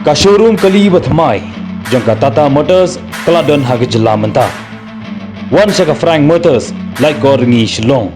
ka showroom kali bathmai jong ka Tata Motors Kladon hag jylla menta one shaka Frank Motors like Gorngi Shillong.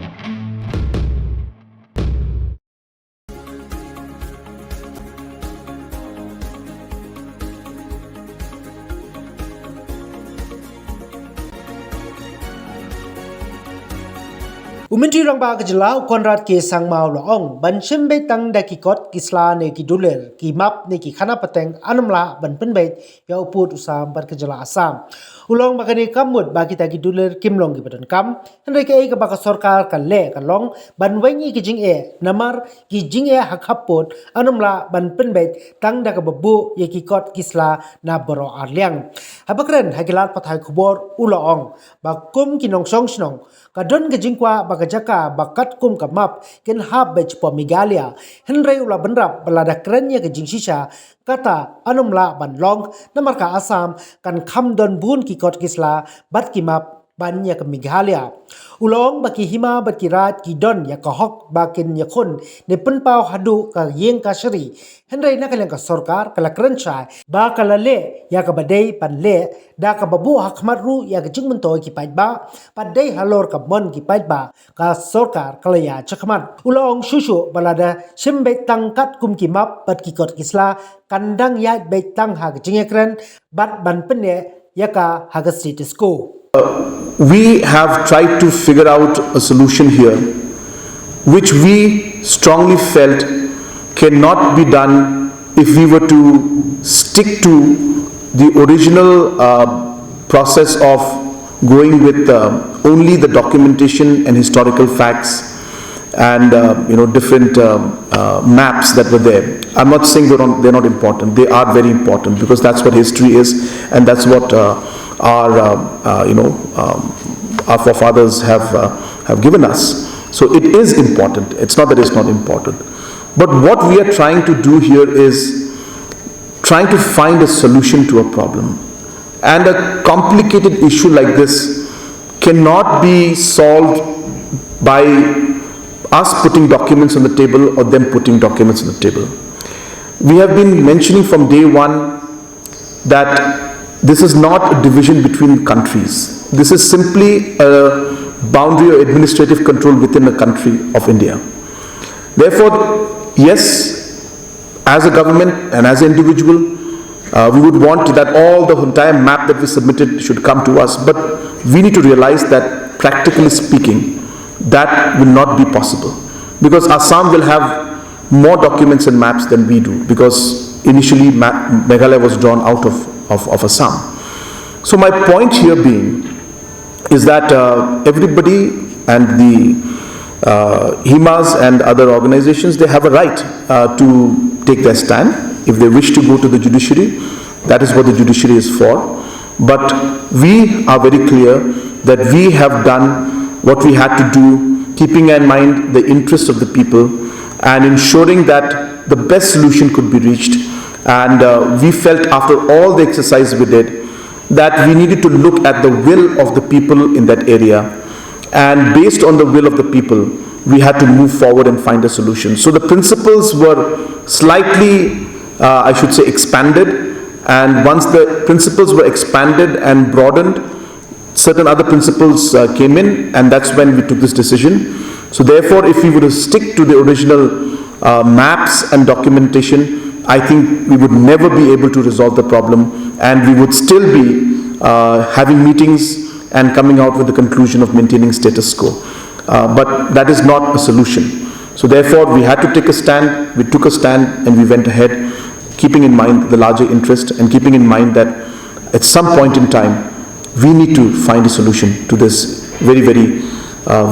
Umentri rang ba kejla konrad ke sang mau loong ban shembe tang da ki kot kisla ne ki dulir ki map ne ki khana pateng anamla ban pynbeit ya uput usam bar kejla asam ulong bakani kamut ba kita ki dulir kimlong ki badan kam henre ke ka baka sarkar kan le kan long ban wengi ki jing e namar ki jing e hakhapot anamla ban pynbeit tang da ka babu ye ki kot kisla na boro arliang habakren hagilat pathai khubor ulong ba kum ki nong song snong kadon ke jingkwa bakajaka bakat kum kamap ken hab bech po Meghalaya henry ula benrap balada kerennya ke jingshisha kata anumla banlong namarka asam kan khamdon bun ki kot kisla bat kimap bannya ke Meghalaya ulong baki hima baki rat ki don ya kahok bakin ya khun ne penpau hadu ka yeng ka shri henry nakaleng ka sarkar kala kerenchai ba kala le ya ka badai pan le da ka babu hakmat ru ya ka jingmentoi ki pai ba padai halor ka mon ki pai ba ka sarkar kala ya chakmat ulong shushu balada shembe tangkat kum ki map bat ki kot kisla kandang ya be tang ha jingekren bat ban penne ya ka ha status quo. We have tried to figure out a solution here which we strongly felt cannot be done if we were to stick to the original process of going with only the documentation and historical facts and different maps that were there. I'm not saying they're not important. They are very important because that's what history is and that's what our forefathers have given us. So it is important. It's not that it's not important. But what we are trying to do here is trying to find a solution to a problem. And a complicated issue like this cannot be solved by us putting documents on the table or them putting documents on the table. We have been mentioning from day one that this is not a division between countries. This is simply a boundary or administrative control within the country of India. Therefore, yes, as a government and as an individual, we would want that all the entire map that we submitted should come to us. But we need to realize that practically speaking, that will not be possible. Because Assam will have more documents and maps than we do. Because initially Meghalaya was drawn out of Assam. So my point here being is that everybody and the HIMAs and other organizations, they have a right to take their stand. If they wish to go to the judiciary, that is what the judiciary is for. But we are very clear that we have done what we had to do, keeping in mind the interests of the people and ensuring that the best solution could be reached. And we felt after all the exercise we did that we needed to look at the will of the people in that area, and based on the will of the people we had to move forward and find a solution. So the principles were slightly I should say expanded, and once the principles were expanded and broadened, certain other principles came in, and that's when we took this decision. So therefore, if we were to stick to the original maps and documentation, I think we would never be able to resolve the problem, and we would still be having meetings and coming out with the conclusion of maintaining status quo. But that is not a solution. So therefore, we had to take a stand, we took a stand, and we went ahead, keeping in mind the larger interest and keeping in mind that at some point in time, we need to find a solution to this very, very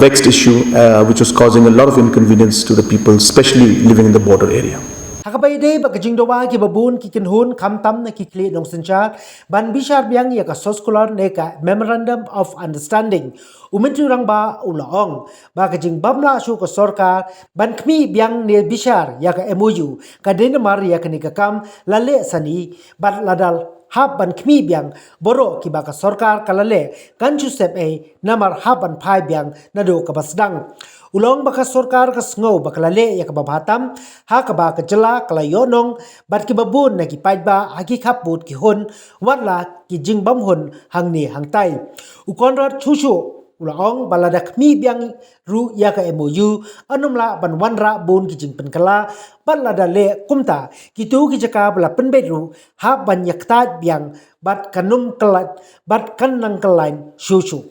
vexed issue, which was causing a lot of inconvenience to the people, especially living in the border area. Hakabay day bakajing dawa ki babun ki kinhun kamtam na ki kli nong senchar ban bishar biang ya ka soskular ne ka memorandum of understanding umentri rang ba ulaong bakajing bamla shu ko sarkar ban khmih biang ne bishar ya ka MoU ka denmar ya ka ni ka kam lale sani bat ladal hab ban khmih biang boro ki baka sarkar kalale kanchu step a namar hab ban phai biang nado ka basdang Ulong baka sorkar ka sngo bakalale ya kababatam ha kaba ka jylla kalayonong bat ki babun na ki paidba hagi kaput ki hun watla ki jingbam hun hangni hangtai. Ukonrat chushu ulaong balada khmih biang ru ya ka MoU anumla ban wanra bun ki jing penkala balada le kumta kitu ki jaka bala pynbeit ru ha ban ktaid biang bat kanum kalat bat kanang kalain shushu.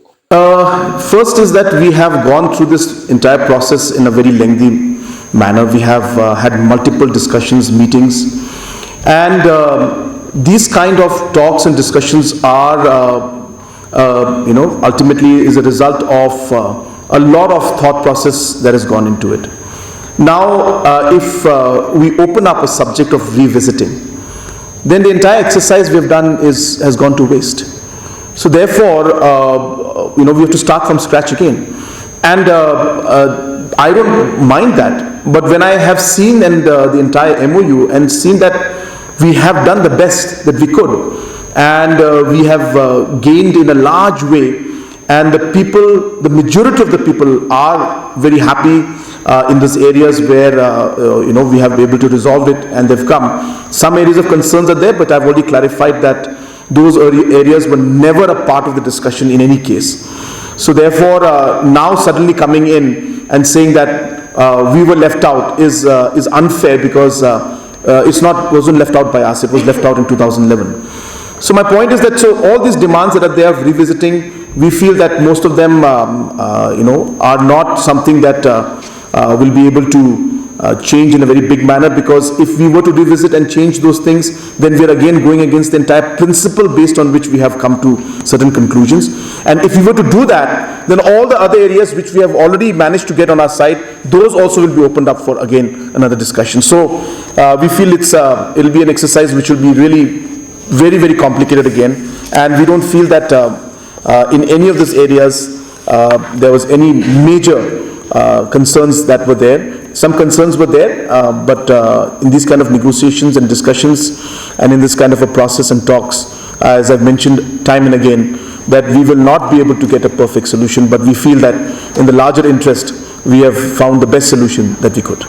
First is that we have gone through this entire process in a very lengthy manner. We have had multiple discussions, meetings, and these kind of talks and discussions are, ultimately is a result of a lot of thought process that has gone into it. Now, if we open up a subject of revisiting, then the entire exercise we have done has gone to waste. So therefore, we have to start from scratch again. And I don't mind that. But when I have seen the entire MoU and seen that we have done the best that we could, and we have gained in a large way, and the majority of the people are very happy in these areas where we have been able to resolve it, and they've come. Some areas of concerns are there, but I've already clarified that those areas were never a part of the discussion in any case. So therefore, now suddenly coming in and saying that we were left out is unfair, because wasn't left out by us, it was left out in 2011. So my point is that all these demands that are there of revisiting, we feel that most of them are not something that will be able to change in a very big manner, because if we were to revisit and change those things, then we are again going against the entire principle based on which we have come to certain conclusions. And if we were to do that, then all the other areas which we have already managed to get on our side, those also will be opened up for again another discussion. So we feel it'll be an exercise which will be really very, very complicated again, and we don't feel that in any of these areas there was any major concerns that were there. Some concerns were there, but in these kind of negotiations and discussions, and in this kind of a process and talks, as I've mentioned time and again, that we will not be able to get a perfect solution, but we feel that in the larger interest, we have found the best solution that we could.